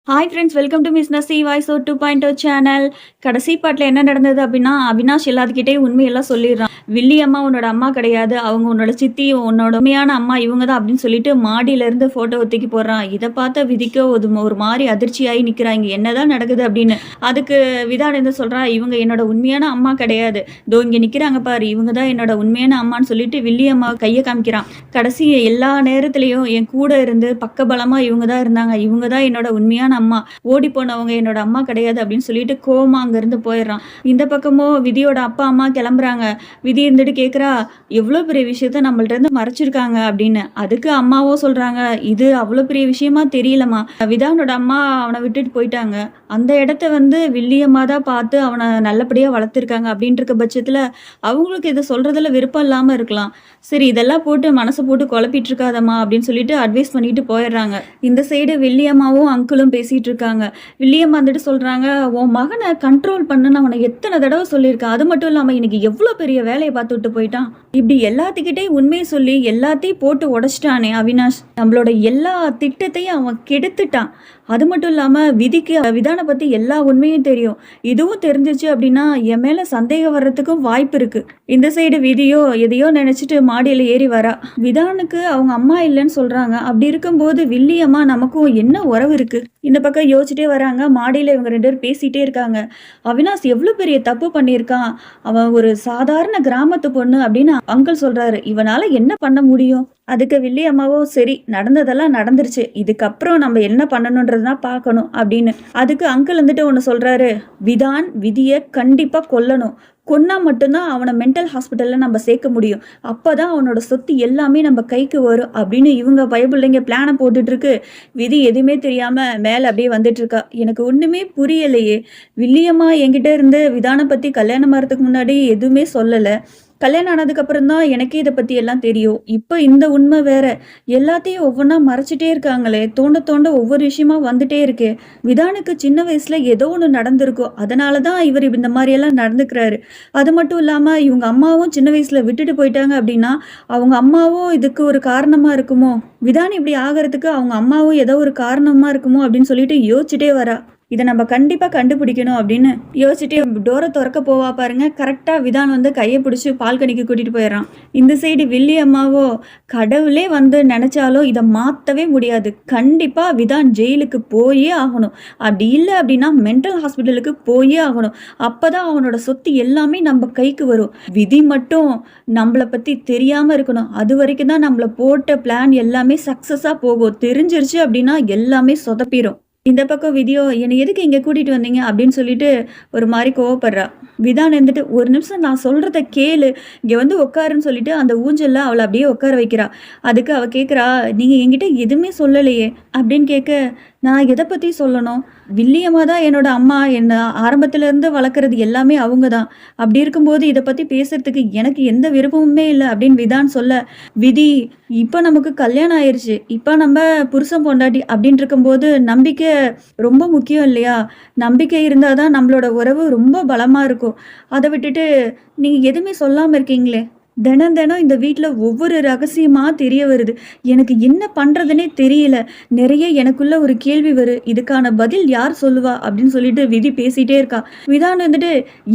Hi friends, welcome to miss நசி voice ஓ 2.0 சேனல். கடைசி பாட்டில் என்ன நடந்தது அப்படின்னா, அவினாஷ் எல்லாத்துக்கிட்டேயும் உண்மையெல்லாம் சொல்லிடுறான். வில்லி அம்மா உன்னோட அம்மா கிடையாது, அவங்க உன்னோட சித்தி, உன்னோட உண்மையான அம்மா இவங்க தான் அப்படின்னு சொல்லிட்டு மாடியிலேருந்து ஃபோட்டோவை தூக்கி போடுறான். இதை பார்த்த விதிக்க ஒரு மாதிரி அதிர்ச்சியாகி நிற்கிறாங்க. என்னதான் நடக்குது அப்படின்னு. அதுக்கு விதான் என்ன சொல்கிறா, இவங்க என்னோட உண்மையான அம்மா கிடையாது, இதோ இங்கே நிற்கிறாங்க பாரு, இவங்க தான் என்னோட உண்மையான அம்மான்னு சொல்லிட்டு வில்லி அம்மா கையை காமிக்கிறான். கடைசி எல்லா நேரத்துலையும் என் கூட இருந்து பக்கபலமாக இவங்க தான் இருந்தாங்க, இவங்க தான் என்னோட உண்மையான அம்மா, ஓடி போனவங்க என்னோட அம்மா கிடையாது அப்படின்னு சொல்லிட்டு கோவமா அங்கிருந்து போயிடுறான். இந்த பக்கமோ விதியோட அப்பா அம்மா கிளம்புறாங்க. விதி இருந்துட்டு கேட்குறா, எவ்வளோ பெரிய விஷயத்த நம்மள்ட்ட இருந்து மறைச்சிருக்காங்க அப்படின்னு. அதுக்கு அம்மாவோ சொல்றாங்க, இது அவ்வளோ பெரிய விஷயமா தெரியலம்மா, விதானோட அம்மா அவனை விட்டுட்டு போயிட்டாங்க, அந்த இடத்த வில்லியம்மா தான் பார்த்து அவனை நல்லபடியாக வளர்த்துருக்காங்க அப்படின்ற பட்சத்தில் அவங்களுக்கு இதை சொல்றதுல விருப்பம் இல்லாமல் இருக்கலாம். சரி, இதெல்லாம் போட்டு மனசை போட்டு குழப்பிட்டு இருக்காதம்மா அப்படின்னு சொல்லிட்டு அட்வைஸ் பண்ணிட்டு போயிடுறாங்க. இந்த சைடு வில்லியம்மாவும் அங்கிளும் பேசிட்டு இருக்காங்க. வில்லியம்மா சொல்றாங்க, உன் மகனை கண்ட்ரோல் பண்ணுன்னு அவனை எத்தனை தடவை சொல்லியிருக்கேன், அது மட்டும் இல்லாமல் இன்னைக்கு எவ்வளோ பெரிய வேலையை பார்த்து விட்டு போயிட்டான், இப்படி எல்லாத்துக்கிட்டே உண்மையை சொல்லி எல்லாத்தையும் போட்டு உடச்சிட்டானே அவினாஷ், நம்மளோட எல்லா திட்டத்தையும் அவன் கெடுத்துட்டான். அது மட்டும் இல்லாமல் விதிக்கு விதானை பற்றி எல்லா உண்மையும் தெரியும், இதுவும் தெரிஞ்சிச்சு அப்படின்னா என் மேலே சந்தேகம் வர்றதுக்கும் வாய்ப்பு இருக்கு. இந்த சைடு விதியோ எதையோ நினைச்சிட்டு மாடியில் ஏறி வரா. விதானுக்கு அவங்க அம்மா இல்லைன்னு சொல்றாங்க. அப்படி இருக்கும்போது வில்லியம்மா நமக்கும் என்ன உறவு இருக்கு? இந்த பக்கம் யோசிச்சுட்டே வராங்க. மாடியில் இவங்க 2 பேர் பேசிகிட்டே இருக்காங்க. அவினாஷ் எவ்வளோ பெரிய தப்பு பண்ணியிருக்கான், அவன் ஒரு சாதாரண கிராமத்து பொண்ணு அப்படின்னு அங்கிள் சொல்கிறாரு, இவனால் என்ன பண்ண முடியும்? அதுக்கு வில்லியம்மாவோ, சரி நடந்ததெல்லாம் நடந்துருச்சு, இதுக்கப்புறம் நம்ம என்ன பண்ணணுன்றது தான் பார்க்கணும் அப்படின்னு. அதுக்கு அங்கிள் ஒன்று சொல்கிறாரு, விதான் விதியை கண்டிப்பாக கொல்லணும், கொன்னா மட்டும்தான் அவனை மென்டல் ஹாஸ்பிட்டலில் நம்ம சேர்க்க முடியும், அப்போ தான் அவனோட சொத்து எல்லாமே நம்ம கைக்கு வரும் அப்படின்னு இவங்க பயப்பிள்ளைங்க பிளானை போட்டுட்ருக்கு. விதி எதுவுமே தெரியாமல் மேலே அப்படியே வந்துட்டுருக்கா. எனக்கு ஒன்றுமே புரியலையே, வில்லியம்மா என்கிட்ட இருந்து விதானை பற்றி கல்யாணம் ஆகிறதுக்கு முன்னாடி எதுவுமே சொல்லலை, கல்யாணம் ஆனதுக்கப்புறம் தான் எனக்கே இதை பற்றி எல்லாம் தெரியும், இப்போ இந்த உண்மை வேற, எல்லாத்தையும் ஒவ்வொன்றா மறைச்சிட்டே இருக்காங்களே, தோண்ட தோண்ட ஒவ்வொரு விஷயமா வந்துட்டே இருக்கே. விதானுக்கு சின்ன வயசில் ஏதோ ஒன்று நடந்திருக்கும், அதனால தான் இவர் இந்த மாதிரியெல்லாம் நடந்துக்கிறாரு. அது மட்டும் இல்லாமல் இவங்க அம்மாவும் சின்ன வயசில் விட்டுட்டு போயிட்டாங்க அப்படின்னா அவங்க அம்மாவும் இதுக்கு ஒரு காரணமாக இருக்குமோ, விதான் இப்படி ஆகிறதுக்கு அவங்க அம்மாவும் ஏதோ ஒரு காரணமாக இருக்குமோ அப்படின்னு சொல்லிட்டு யோசிச்சுட்டே வரா. இதை நம்ம கண்டிப்பாக கண்டுபிடிக்கணும் அப்படின்னு யோசிச்சுட்டே டோரை திறக்க போவா பாருங்க. கரெக்டாக விதான் கையை பிடிச்சி பால்கனிக்கு கூட்டிகிட்டு போயிடறான். இந்த சைடு வில்லி அம்மாவோ, கடவுளே நினச்சாலும் இதை மாற்றவே முடியாது, கண்டிப்பாக விதான் ஜெயிலுக்கு போயே ஆகணும், அப்படி இல்லை அப்படின்னா மென்டல் ஹாஸ்பிட்டலுக்கு போயே ஆகணும், அப்போ தான் அவனோட சொத்து எல்லாமே நம்ம கைக்கு வரும், விதி மட்டும் நம்மளை பற்றி தெரியாமல் இருக்கணும், அது வரைக்கும் தான் நம்மளை போட்ட பிளான் எல்லாமே சக்ஸஸாக போகும், தெரிஞ்சிருச்சு அப்படின்னா எல்லாமே சொதப்பிடும். இந்த பக்கம் விதியோ, என்னை எதுக்கு இங்கே கூட்டிகிட்டு வந்தீங்க அப்படின்னு சொல்லிட்டு ஒரு மாதிரி கோவப்படுறா. விதான் ஒரு நிமிஷம் நான் சொல்கிறத கேளு, இங்கே உட்காருன்னு சொல்லிட்டு அந்த ஊஞ்சலில் அவளை அப்படியே உட்கார வைக்கிறா. அதுக்கு அவள் கேட்குறா, நீங்கள் என்கிட்ட எதுவுமே சொல்லலையே அப்படின்னு கேட்க, நான் எதை பற்றி சொல்லணும், வில்லியம்மா தான் என்னோட அம்மா, என்னை ஆரம்பத்திலேருந்து வளர்க்குறது எல்லாமே அவங்க தான், அப்படி இருக்கும்போது இதை பற்றி பேசுறதுக்கு எனக்கு எந்த விருப்பமுமே இல்லை அப்படின்னு விதான் சொல்ல, விதி இப்போ நமக்கு கல்யாணம் ஆயிடுச்சு, இப்போ நம்ம புருஷன் பொண்டாட்டி அப்படின்னு இருக்கும்போது நம்பிக்கை ரொம்ப முக்கியம் இல்லையா, நம்பிக்கை இருந்தால் தான் நம்மளோட உறவு ரொம்ப பலமாக இருக்கும், அதை விட்டுட்டு நீங்கள் எதுவுமே சொல்லாமல் இருக்கீங்களே, தினம் தினம் இந்த வீட்டில் ஒவ்வொரு ரகசியமாக தெரிய வருது, எனக்கு என்ன பண்ணுறதுனே தெரியல, நிறைய எனக்குள்ள ஒரு கேள்வி வரும், இதுக்கான பதில் யார் சொல்லுவா அப்படின்னு சொல்லிட்டு விதி பேசிகிட்டே இருக்கா. விதான்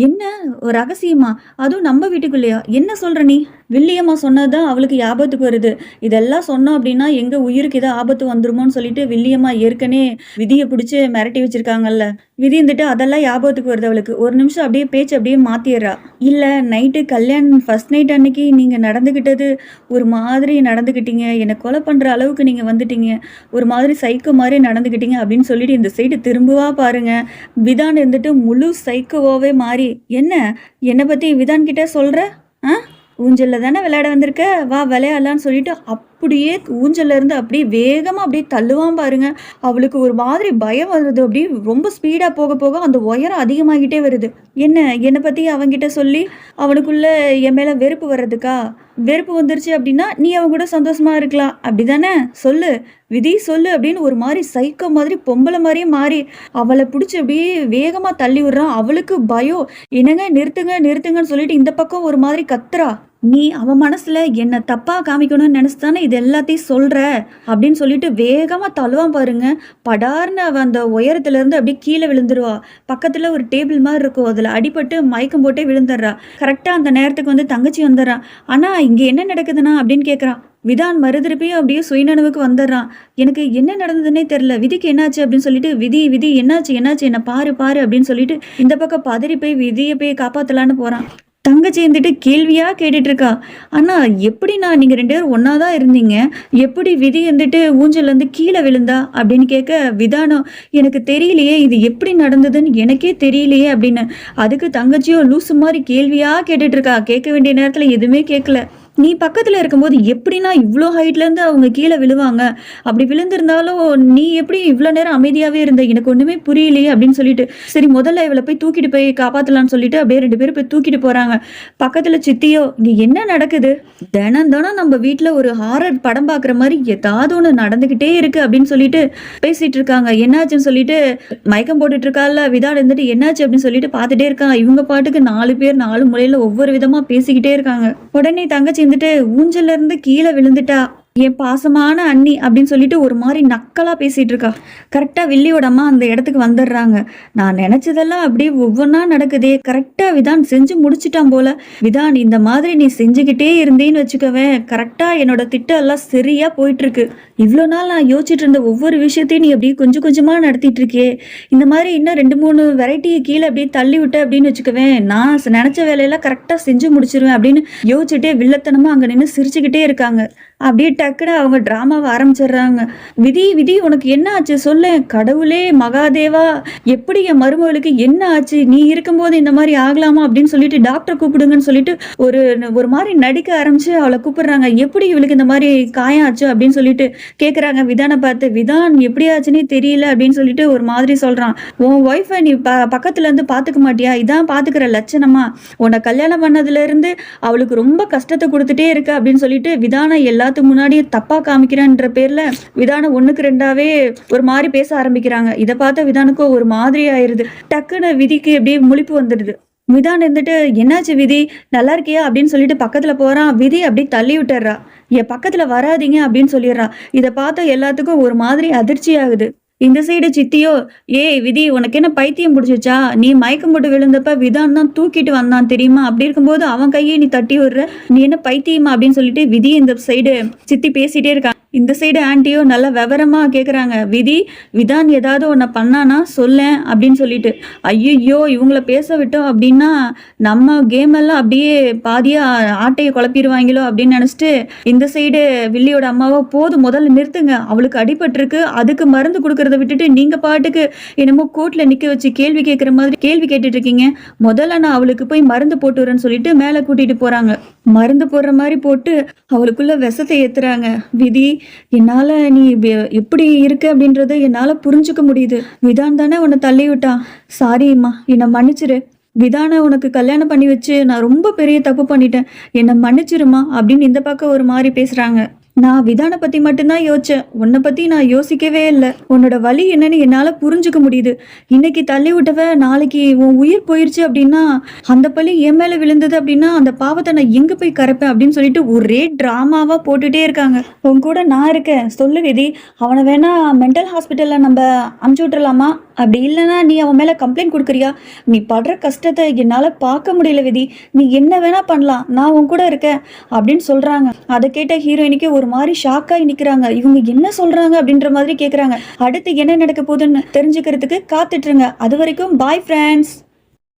என்ன ஒரு ரகசியமா, அதுவும் நம்ம வீட்டுக்குள்ளேயா, என்ன சொல்கிற நீ, வில்லியம்மா சொன்னது தான் அவளுக்கு ஆபத்துக்கு வருது, இதெல்லாம் சொன்னோம் அப்படின்னா எங்கள் உயிருக்கு ஏதோ ஆபத்து வந்துருமோன்னு சொல்லிட்டு வில்லியம்மா ஏற்கனவே விதியை பிடிச்சி மிரட்டி வச்சிருக்காங்கல்ல, விதி அதெல்லாம் ஆபத்துக்கு வருது அவளுக்கு. ஒரு நிமிஷம் அப்படியே பேச்சு அப்படியே மாற்றிடுறா. இல்லை, நைட்டு கல்யாணம் ஃபர்ஸ்ட் நைட் அன்னைக்கு நீங்கள் நடந்துக்கிட்டது ஒரு மாதிரி நடந்துக்கிட்டீங்க, என்னை கொலை பண்ணுற அளவுக்கு நீங்கள் வந்துட்டீங்க, ஒரு மாதிரி சைக்கோ மாதிரி நடந்துக்கிட்டீங்க அப்படின்னு சொல்லிட்டு இந்த சைடு திரும்புவா பாருங்க. விதான் முழு சைக்கோவாவே மாறி, என்னை பற்றி விதான் கிட்ட சொல்கிற, ஊஞ்சலில் தானே விளையாட வந்திருக்க, வா விளையாடலான்னு சொல்லிட்டு அப்படியே ஊஞ்சல்ல இருந்து அப்படியே வேகமாக அப்படியே தள்ளுவான் பாருங்க. அவளுக்கு ஒரு மாதிரி பயம் வருது, அப்படியே ரொம்ப ஸ்பீடாக போக போக அந்த உயரம் அதிகமாகிட்டே வருது. என்னை பற்றி அவங்கிட்ட சொல்லி அவனுக்குள்ள என் மேலே வெறுப்பு வர்றதுக்கா, வெறுப்பு வந்துருச்சு அப்படின்னா நீ அவங்க கூட சந்தோஷமா இருக்கலாம், அப்படி தானே, சொல்லு விதி சொல்லு அப்படின்னு ஒரு மாதிரி சைக்கோ மாதிரி பொம்பளை மாதிரியே மாறி அவளை பிடிச்சி அப்படியே வேகமாக தள்ளி விடுறான். அவளுக்கு பயம், என்னங்க நிறுத்துங்க நிறுத்துங்கன்னு சொல்லிட்டு இந்த பக்கம் ஒரு மாதிரி கத்துறா. நீ அவ மனசுல என்ன தப்பா காமிக்கணும்னு நினைச்சு தானே இது எல்லாத்தையும் சொல்ற அப்படின்னு சொல்லிட்டு வேகமா தள்ளுவான் பாருங்க. படார்னு அவ அந்த உயரத்துல இருந்து அப்படியே கீழே விழுந்துருவா. பக்கத்துல ஒரு டேபிள் மாதிரி இருக்கும். அதுல அடிபட்டு மயக்கம் போட்டே விழுந்துடுறா. கரெக்டா அந்த நேரத்துக்கு வந்து தங்கச்சி வந்துடுறா. ஆனா இங்க என்ன நடக்குதுன்னா அப்படின்னு கேக்குறான். விதான் மறுதிருப்பியும் அப்படியே சுயநனவுக்கு வந்துடுறான். எனக்கு என்ன நடந்ததுன்னே தெரியல. விதிக்கு என்னாச்சு அப்படின்னு சொல்லிட்டு, விதி விதி என்னாச்சு என்னாச்சு என்ன பாரு பாரு அப்படின்னு சொல்லிட்டு இந்த பக்கம் பதறி போய் விதியை போய் காப்பாத்தலான்னு போறான். தங்கச்சி இருந்துட்டு கேள்வியா கேட்டுட்டு இருக்கா. ஆனா எப்படிண்ணா நீங்க 2 பேரும் ஒண்ணா தான் இருந்தீங்க? எப்படி விதி இருந்துட்டு ஊஞ்சல்ல இருந்து கீழே விழுந்தா? அப்படின்னு கேட்க, விதானம் எனக்கு தெரியலையே, இது எப்படி நடந்ததுன்னு எனக்கே தெரியலையே அப்படின்னு. அதுக்கு தங்கச்சியோ லூசு மாதிரி கேள்வியா கேட்டுட்டு இருக்கா. கேட்க வேண்டிய நேரத்துல எதுவுமே கேட்கல. நீ பக்கத்துல இருக்கும்போது எப்படின்னா இவ்ளோ ஹைட்ல இருந்து அவங்க கீழே விழுவாங்க? அப்படி விழுந்திருந்தாலும் நீ எப்படி இவ்ளோ நேரம் அமைதியாவே இருந்த? எனக்கு ஒண்ணுமே புரியலையே அப்படின்னு சொல்லிட்டு, சரி முதல்ல இவள போய் தூக்கிட்டு போய் காப்பாத்தலாம்னு சொல்லிட்டு அப்படியே 2 பேரும் போய் தூக்கிட்டு போறாங்க. பக்கத்துல சித்தியோ, இங்க என்ன நடக்குது? தினம் தினம் நம்ம வீட்ல ஒரு ஹாரர் படம் பாக்குற மாதிரி ஏதாவது ஒண்ணு நடந்துகிட்டே இருக்கு அப்படின்னு சொல்லிட்டு பேசிட்டு இருக்காங்க. என்னாச்சுன்னு சொல்லிட்டு மயக்கம் போட்டுட்டு இருக்கால விதா இருந்துட்டு என்னாச்சு அப்படின்னு சொல்லிட்டு பாத்துட்டே இருக்காங்க. இவங்க பாட்டுக்கு 4 பேர் 4 மூலையில ஒவ்வொரு விதமா பேசிக்கிட்டே இருக்காங்க. உடனே தங்கச்சி வந்துட்டு ஊஞ்சல்ல இருந்து கீழே விழுந்துட்டா. என் பாசமான அண்ணி அப்படின்னு சொல்லிட்டு ஒரு மாதிரி நக்கலா பேசிட்டு இருக்கா. கரெக்டா வில்லியோட அம்மா அந்த இடத்துக்கு வந்துடுறாங்க. நான் நினைச்சதெல்லாம் அப்படியே ஒவ்வொன்னா நடக்குதே. கரெக்டா விதான் செஞ்சு முடிச்சிட்டான் போல. விதான் இந்த மாதிரி நீ செஞ்சுக்கிட்டே இருந்தேன்னு வச்சுக்கவேன், கரெக்டா என்னோட திட்டம் எல்லாம் சரியா போயிட்டு இருக்கு. இவ்வளோ நாள் நான் யோசிச்சுட்டு இருந்த ஒவ்வொரு விஷயத்தையும் நீ அப்படியே கொஞ்சம் கொஞ்சமா நடத்திட்டு இருக்கே. இந்த மாதிரி இன்னும் 2-3 வெரைட்டி கீழே அப்படியே தள்ளி விட்ட அப்படின்னு வச்சுக்கவேன், நான் நினைச்ச வேலையெல்லாம் கரெக்டா செஞ்சு முடிச்சிருவேன் அப்படின்னு யோசிச்சுட்டே வில்லத்தனமா அங்க நின்று சிரிச்சுக்கிட்டே இருக்காங்க. அப்படியே டக்குன்னு அவங்க டிராமாவை ஆரம்பிச்சிடுறாங்க. விதி விதி உனக்கு என்ன ஆச்சு சொல்ல? கடவுளே மகாதேவா, எப்படி என் மருமகளுக்கு என்ன ஆச்சு? நீ இருக்கும்போது இந்த மாதிரி ஆகலாமா அப்படின்னு சொல்லிட்டு டாக்டர் கூப்பிடுங்கன்னு சொல்லிட்டு ஒரு ஒரு மாதிரி நடிக்க ஆரம்பிச்சு அவளை கூப்பிடுறாங்க. எப்படி இவளுக்கு இந்த மாதிரி காயம் ஆச்சு அப்படின்னு சொல்லிட்டு கேட்குறாங்க விதானை பார்த்து. விதான் எப்படி ஆச்சுன்னே தெரியல அப்படின்னு சொல்லிட்டு ஒரு மாதிரி சொல்றான். உன் ஒய்ஃபை நீ பக்கத்துல இருந்து பாத்துக்க மாட்டியா? இதான் பாத்துக்கிற லட்சணமா? உன்னை கல்யாணம் பண்ணதுல இருந்து அவளுக்கு ரொம்ப கஷ்டத்தை கொடுத்துட்டே இருக்க அப்படின்னு சொல்லிட்டு விதானை எல்லாத்துக்கு முன்னாடியே தப்பா காமிக்கிறேன்ற பேர்ல விதான 1க்கு 2ஆவே ஒரு மாதிரி பேச ஆரம்பிக்கிறாங்க. இதை பார்த்த விதானுக்கும் ஒரு மாதிரி ஆயிருது. டக்குன்னு விதிக்கு அப்படியே முழிப்பு வந்துடுது. விதான் இருந்துட்டு என்னாச்சு விதி, நல்லா இருக்கியா அப்படின்னு சொல்லிட்டு பக்கத்துல போறான். விதி அப்படி தள்ளி விட்டுறா. என் பக்கத்துல வராதிங்க அப்படின்னு சொல்லிடுறா. இதை பார்த்த எல்லாத்துக்கும் ஒரு மாதிரி அதிர்ச்சி ஆகுது. இந்த சைடு சித்தியோ, ஏய் விதி உனக்கு என்ன பைத்தியம் பிடிச்சிச்சா? நீ மயக்கம் போட்டு விழுந்தப்ப விதான் தான் தூக்கிட்டு வந்தான் தெரியுமா? அப்படி இருக்கும்போது அவன் கையை நீ தட்டி விடுற, நீ என்ன பைத்தியமா அப்படின்னு சொல்லிட்டு விதி இந்த சைடு சித்தி பேசிட்டே இருக்காங்க. இந்த சைடு ஆன்ட்டியோ நல்லா விவரமா கேக்குறாங்க. விதி விதான் ஏதாவது உன்னை பண்ணானா சொல்லேன் அப்படின்னு சொல்லிட்டு. ஐயோ இவங்கள பேச விட்டோம் அப்படின்னா நம்ம கேம் எல்லாம் அப்படியே பாதியா ஆட்டையை குழப்பிடுவாங்களோ அப்படின்னு நினைச்சிட்டு இந்த சைடு வில்லியோட அம்மாவோ, போதும் முதல்ல நிறுத்துங்க, அவளுக்கு அடிபட்டிருக்கு, அதுக்கு மருந்து கொடுக்கறத விட்டுட்டு நீங்க பாட்டுக்கு என்னமோ கோர்ட்ல நிக்க வச்சு கேள்வி கேட்கிற மாதிரி கேள்வி கேட்டுட்டு இருக்கீங்க. முதல்ல நான் அவளுக்கு போய் மருந்து போட்டு வரேன்னு சொல்லிட்டு மேல கூட்டிட்டு போறாங்க. மருந்து போடுற மாதிரி போட்டு அவளுக்குள்ள விஷத்தை ஏத்துறாங்க. விதி என்னால நீ எப்படி இருக்கு அப்படின்றத என்னால புரிஞ்சுக்க முடியுது. விதான் தானே உன்னை தள்ளி விட்டான். சாரிம்மா, என்னை மன்னிச்சிரு. விதானை உனக்கு கல்யாணம் பண்ணி வச்சு நான் ரொம்ப பெரிய தப்பு பண்ணிட்டேன், என்னை மன்னிச்சிருமா அப்படின்னு இந்த பக்கம் ஒரு மாதிரி பேசுறாங்க. நான் விதானை பத்தி மட்டும்தான் யோசிச்சேன், உன்னை பத்தி நான் யோசிக்கவே இல்லை. உன்னோட வலி என்னன்னு என்னால புரிஞ்சுக்க முடியுது. இன்னைக்கு தள்ளி விட்டவ நாளைக்கு உன் உயிர் போயிருச்சு அப்படின்னா, அந்த பழி என் மேல விழுந்தது அப்படின்னா அந்த பாவத்தை நான் எங்க போய் கரைப்பேன் அப்படின்னு சொல்லிட்டு ஒரே டிராமாவா போட்டுட்டே இருக்காங்க. உன் கூட நான் இருக்கேன், சொல்லு விதி. அவனை வேணா மென்டல் ஹாஸ்பிட்டல்ல நம்ம அமுச்சு விட்டுறலாமா? அப்படி இல்லைன்னா நீ அவன் மேல கம்ப்ளைண்ட் கொடுக்குறியா? நீ படுற கஷ்டத்தை என்னால பார்க்க முடியல விதி, நீ என்ன வேணா பண்ணலாம், நான் உன் கூட இருக்கேன் அப்படின்னு சொல்றாங்க. அதை கேட்ட ஹீரோயினுக்கு ஒரு மாதிரி ஷாக்காகி நிக்கிறாங்க. இவங்க என்ன சொல்றாங்க அப்படின்ற மாதிரி கேக்குறாங்க. அடுத்து என்ன நடக்க போகுதுன்னு தெரிஞ்சுக்கிறதுக்கு காத்துட்டுருங்க. அது வரைக்கும் பாய் ஃப்ரெண்ட்ஸ்.